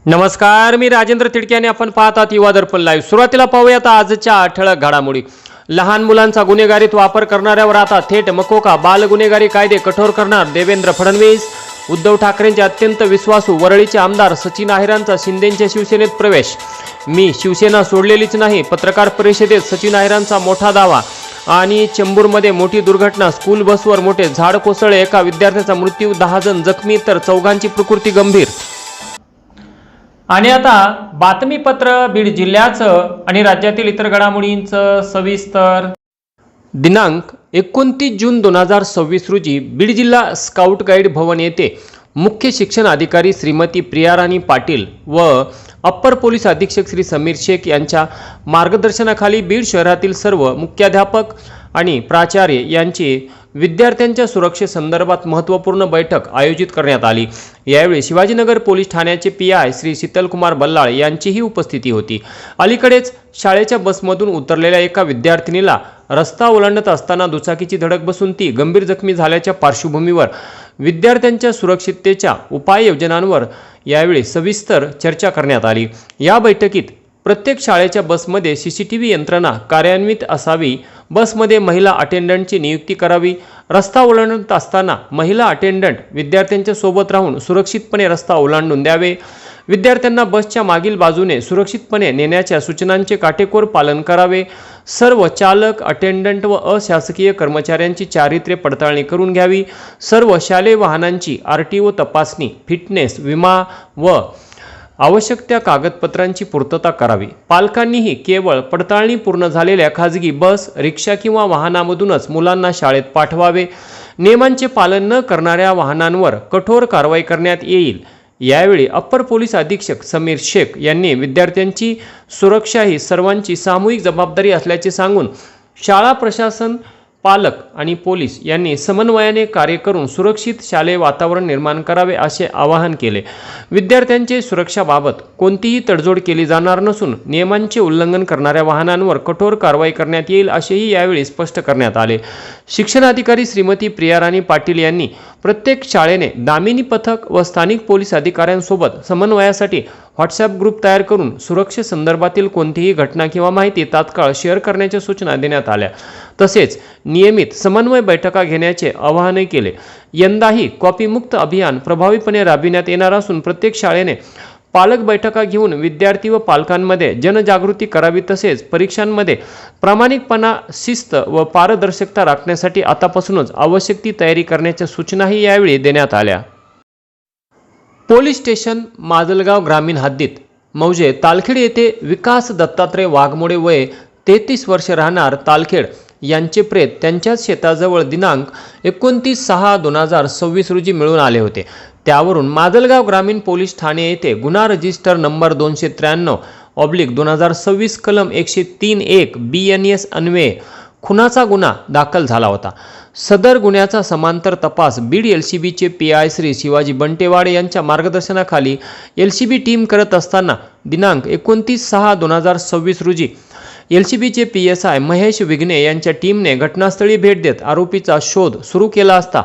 नमस्कार, मी राजेंद्र तिडके आणि आपण पाहतात युवा दर्पण लाईव्ह। सुरुवातीला पाहूयात आजच्या ठळक घडामोडी। लहान मुलांचा गुन्हेगारीत वापर करणाऱ्यावर आता थेट मकोका। बाल गुन्हेगारी कायदे कठोर करणार देवेंद्र फडणवीस। उद्धव ठाकरेंचे अत्यंत विश्वासू वरळीचे आमदार सचिन अहिरांचा शिंदेंच्या शिवसेनेत प्रवेश। मी शिवसेना सोडलेलीच नाही, पत्रकार परिषदेत सचिन अहिरांचा मोठा दावा। आणि चेंबूरमध्ये मोठी दुर्घटना, स्कूल बसवर मोठे झाड कोसळले, एका विद्यार्थ्याचा मृत्यू, 10 जण जखमी तर 4घांची प्रकृती गंभीर। आणि आता बातमीपत्र बीड जिल्ह्याचं आणि राज्यातील इतर घडामोडींचं सविस्तर। दिनांक 29 जून 2026 रोजी बीड जिल्हा स्काउट गाईड भवन येथे मुख्य शिक्षण अधिकारी श्रीमती प्रियाराणी पाटील व अप्पर पोलीस अधीक्षक श्री समीर शेख यांच्या मार्गदर्शनाखाली बीड शहरातील सर्व मुख्याध्यापक आणि प्राचार्य यांची विद्यार्थ्यांच्या सुरक्षेसंदर्भात महत्त्वपूर्ण बैठक आयोजित करण्यात आली। यावेळी शिवाजीनगर पोलीस ठाण्याचे पीआय श्री शीतलकुमार बल्लाळ यांचीही उपस्थिती होती। अलीकडेच शाळेच्या बसमधून उतरलेल्या एका विद्यार्थिनीला रस्ता ओलांडत असताना दुचाकीची धडक बसून ती गंभीर जखमी झाल्याच्या पार्श्वभूमीवर विद्यार्थ्यांच्या सुरक्षिततेच्या उपाययोजनांवर यावेळी सविस्तर चर्चा करण्यात आली। या बैठकीत प्रत्येक शाळेच्या बसमध्ये सीसीटीव्ही यंत्रणा कार्यान्वित असावी, बसमध्ये महिला अटेंडंटची नियुक्ती करावी, रस्ता ओलांडत असताना महिला अटेंडंट विद्यार्थ्यांच्या सोबत राहून सुरक्षितपणे रस्ता ओलांडून द्यावे, विद्यार्थ्यांना बसच्या मागील बाजूने सुरक्षितपणे नेण्याच्या सूचनांचे काटेकोर पालन करावे, सर्व चालक, अटेंडंट व अशासकीय कर्मचाऱ्यांची चारित्र्य पडताळणी करून घ्यावी, सर्व शालेय वाहनांची आरटीओ तपासणी, फिटनेस, विमा व आवश्यक त्या कागदपत्रांची पूर्तता करावी। पालकांनीही केवळ पडताळणी पूर्ण झालेल्या खाजगी बस, रिक्षा किंवा वाहनामधूनच मुलांना शाळेत पाठवावे। नियमांचे पालन न करणाऱ्या वाहनांवर कठोर कारवाई करण्यात येईल। यावेळी अप्पर पोलीस अधीक्षक समीर शेख यांनी विद्यार्थ्यांची सुरक्षा ही सर्वांची सामूहिक जबाबदारी असल्याचे सांगून शाळा प्रशासन, पालक आणि पोलीस यांनी समन्वयाने कार्य करून सुरक्षित शालेय वातावरण निर्माण करावे असे आवाहन केले। विद्यार्थ्यांचे सुरक्षाबाबत कोणतीही तडजोड केली जाणार नसून नियमांचे उल्लंघन करणाऱ्या वाहनांवर कठोर कारवाई करण्यात येईल असेही यावेळी स्पष्ट करण्यात आले। शिक्षणाधिकारी श्रीमती प्रियाराणी पाटील यांनी प्रत्येक शाळेने दामिनी पथक व स्थानिक पोलीस अधिकाऱ्यांसोबत समन्वयासाठी व्हॉट्सॲप ग्रुप तयार करून सुरक्षेसंदर्भातील कोणतीही घटना किंवा माहिती तात्काळ शेअर करण्याच्या सूचना देण्यात आल्या। तसेच नियमित समन्वय बैठका घेण्याचे आवाहनही केले। यंदाही कॉपीमुक्त अभियान प्रभावीपणे राबविण्यात येणार असून प्रत्येक शाळेने पालक बैठका घेऊन विद्यार्थी व पालकांमध्ये जनजागृती करावी। तसेच परीक्षांमध्ये प्रामाणिकपणा, शिस्त व पारदर्शकता राखण्यासाठी आतापासूनच आवश्यक ती तयारी करण्याच्या सूचनाही यावेळी देण्यात आल्या। पोलीस स्टेशन माजलगाव ग्रामीण हद्दीत मौजे तालखेड येथे विकास दत्तात्रय वाघमोडे वय 33 वर्ष राहणार तालखेड यांचे प्रेत त्यांच्याच शेताजवळ दिनांक 29/6/2026 रोजी मिळून आले होते। त्यावरून माजलगाव ग्रामीण पोलीस ठाणे येथे गुन्हा रजिस्टर नंबर 293/2026 कलम 103(1) BNS अन्वये खुनाचा गुन्हा दाखल झाला होता। सदर गुन्ह्याचा समांतर तपास बीड LCBचे पीआय श्री शिवाजी बंटेवाडे यांच्या मार्गदर्शनाखाली LCB टीम करत असताना दिनांक 29/6/2026 रोजी LCBचे PSI महेश विघ्ने यांच्या टीमने घटनास्थळी भेट देत आरोपीचा शोध सुरू केला असता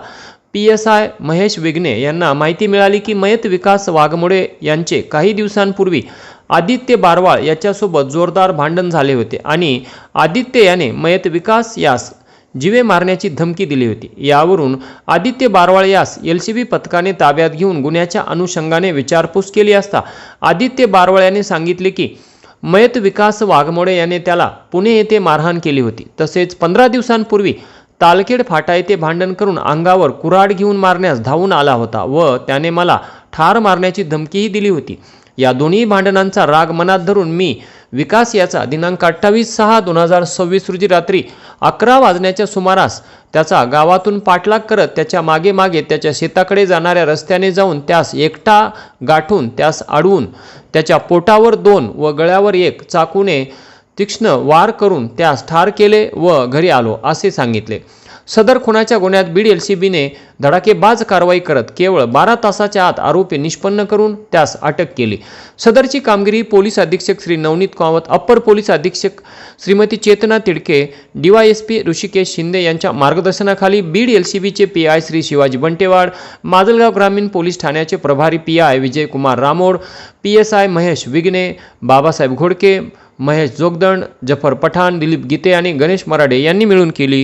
PSI महेश विघ्ने यांना माहिती मिळाली की मयत विकास वाघमोडे यांचे काही दिवसांपूर्वी आदित्य बारवाळ याच्यासोबत जोरदार भांडण झाले होते आणि आदित्य याने मयत विकास यास जीवे मारण्याची धमकी दिली होती। यावरून आदित्य बारवाळ यास LCB पथकाने ताब्यात घेऊन गुन्ह्याच्या अनुषंगाने विचारपूस केली असता आदित्य बारवाळ याने सांगितले की मयत विकास वाघमोडे याने त्याला पुणे येथे मारहाण केली होती। तसेच 15 दिवसांपूर्वी तालखेड फाटा येथे भांडण करून अंगावर कुऱ्हाड घेऊन मारण्यास धावून आला होता व त्याने मला ठार मारण्याची धमकीही दिली होती। या दोन्ही भांडणांचा राग मनात धरून मी विकास याचा दिनांक 28/6/2026 रोजी रात्री 11 वाजण्याच्या सुमारास त्याचा गावातून पाठलाग करत त्याच्या मागे मागे त्याच्या शेताकडे जाणाऱ्या रस्त्याने जाऊन त्यास एकटा गाठून त्यास अडवून त्याच्या पोटावर 2 व गळ्यावर 1 चाकूने तीक्ष्ण वार करून त्यास ठार केले व घरी आलो असे सांगितले। सदर खुनाच्या गुन्ह्यात बीड एलसीबीने धडाकेबाज कारवाई करत केवळ 12 तासाच्या आत आरोपी निष्पन्न करून त्यास अटक केली। सदरची कामगिरी पोलीस अधीक्षक श्री नवनीत कामत, अप्पर पोलीस अधीक्षक श्रीमती चेतना तिडके, डीवायएसपी ऋषिकेश शिंदे यांच्या मार्गदर्शनाखाली बीड एलसीबीचे पीआय श्री शिवाजी बंटेवाड, माजलगाव ग्रामीण पोलीस ठाण्याचे प्रभारी पीआय विजय कुमार रामोड, पीएसआय महेश विघ्ने, बाबासाहेब घोडके, महेश जोगदंड, जफर पठाण, दिलीप गीते आणि गणेश मराडे यांनी मिळून केली।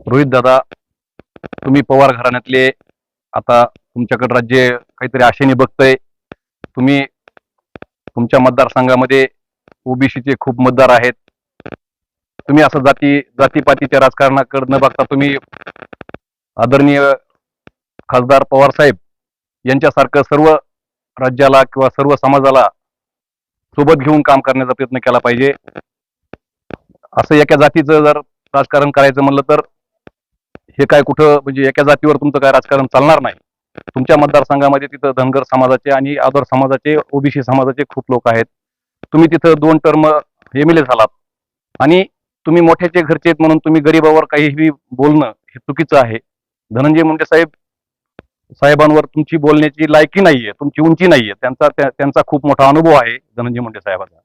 रोहित दादा, तुम्ही पवार घराण्यातले, आता तुमच्याकडे राज्य काहीतरी आशेने बघतंय। तुम्ही तुमच्या मतदारसंघामध्ये ओबीसीचे खूप मतदार आहेत। तुम्ही असं जातीपातीच्या राजकारणाकडे न बघता तुम्ही आदरणीय खासदार पवार साहेब यांच्यासारखं सर्व राज्याला किंवा सर्व समाजाला सोबत घेऊन काम करण्याचा प्रयत्न केला पाहिजे। असं एका जातीचं जर राजकारण करायचं म्हणलं तर हे काय कुठं म्हणजे एका जातीवर तुमचं काय राजकारण चालणार नाही। तुमच्या मतदारसंघामध्ये तिथं धनगर समाजाचे आणि आदर समाजाचे, ओबीसी समाजाचे खूप लोक आहेत। तुम्ही तिथं 2 टर्म एमएलए झालात आणि तुम्ही मोठ्याचे घरचे आहेत म्हणून तुम्ही गरीबावर काहीही बोलणं हे चुकीचं आहे। धनंजय मुंडे साहेबांवर तुमची बोलण्याची लायकी नाहीये, तुमची उंची नाहीये। त्यांचा खूप मोठा अनुभव आहे धनंजय मुंडे साहेबांचा।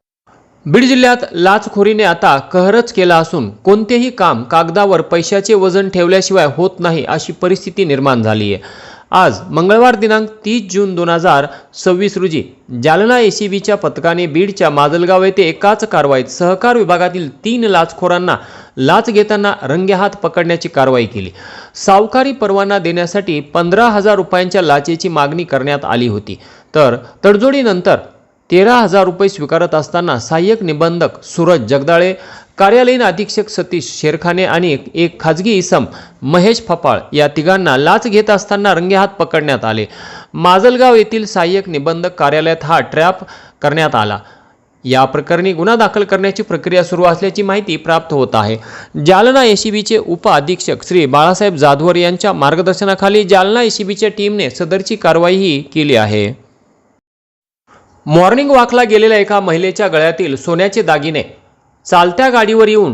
बीड जिल्ह्यात लाचखोरीने आता कहरच केला असून कोणतेही काम कागदावर पैशाचे वजन ठेवल्याशिवाय होत नाही अशी परिस्थिती निर्माण झाली आहे। आज मंगळवार दिनांक 30 जून 2026 रोजी जालना एसीबीच्या पथकाने बीडच्या माजलगाव येथे एकाच कारवाईत सहकार विभागातील 3 लाचखोरांना लाच घेताना रंगेहात पकडण्याची कारवाई केली। सावकारी परवाना देण्यासाठी 15,000 रुपयांच्या लाचेची मागणी करण्यात आली होती, तर तडजोडीनंतर 13,000 रुपये स्वीकारत असताना सहाय्यक निबंधक सूरज जगदाळे, कार्यालयीन अधीक्षक सतीश शेरखाने आणि एक खाजगी इसम महेश फपाळ या तिघांना लाच घेत असताना रंगेहात पकडण्यात आले। माजलगाव येथील सहाय्यक निबंधक कार्यालयात हा ट्रॅप करण्यात आला। या प्रकरणी गुन्हा दाखल करण्याची प्रक्रिया सुरू असल्याची माहिती प्राप्त होत आहे। जालना एसीबीचे उप अधीक्षक श्री बाळासाहेब जाधवर यांच्या मार्गदर्शनाखाली जालना एसीबीच्या टीमने सदरची कारवाईही केली आहे। मॉर्निंग वॉकला गेलेल्या एका महिलेच्या गळ्यातील सोन्याचे दागिने चालत्या गाडीवर येऊन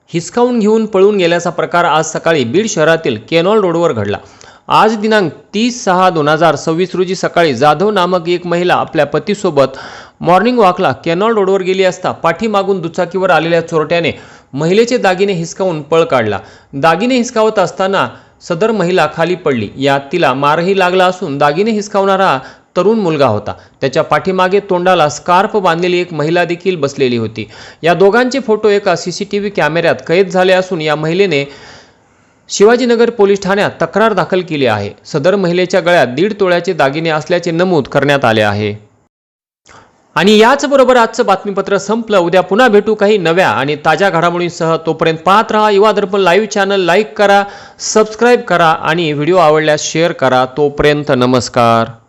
हिसकावून घेऊन पळून गेल्याचा प्रकार आज सकाळी बीड शहरातील केनॉल रोडवर घडला। आज दिनांक 30/6/2026 रोजी सकाळी जाधव नामक एक महिला आपल्या पतीसोबत मॉर्निंग वॉकला केनॉल रोडवर गेली असता पाठीमागून दुचाकीवर आलेल्या चोरट्याने महिलेचे दागिने हिसकावून पळ काढला। दागिने हिसकावत असताना सदर महिला खाली पडली। यात तिला मारही लागला असून दागिने हिसकावणारा तरुण मुलगा होता। त्याच्या पाठीमागे तोंडाला स्कार्फ बांधलेली एक महिला देखील बसलेली होती। या दोघांचे फोटो एका सीसीटीव्ही कॅमेऱ्यात कैद झाले असून या महिलेने शिवाजीनगर पोलीस ठाण्यात तक्रार दाखल केली आहे। सदर महिलेच्या गळ्यात 1.5 तोळ्याचे दागिने असल्याचे नमूद करण्यात आले आहे। आणि याचबरोबर आजचं बातमीपत्र संपलं। उद्या पुन्हा भेटू काही नव्या आणि ताज्या घडामोडींसह। तोपर्यंत पाहत रहा युवा दर्पण लाईव्ह चॅनल। लाईक करा, सबस्क्राईब करा आणि व्हिडिओ आवडल्यास शेअर करा। तोपर्यंत नमस्कार।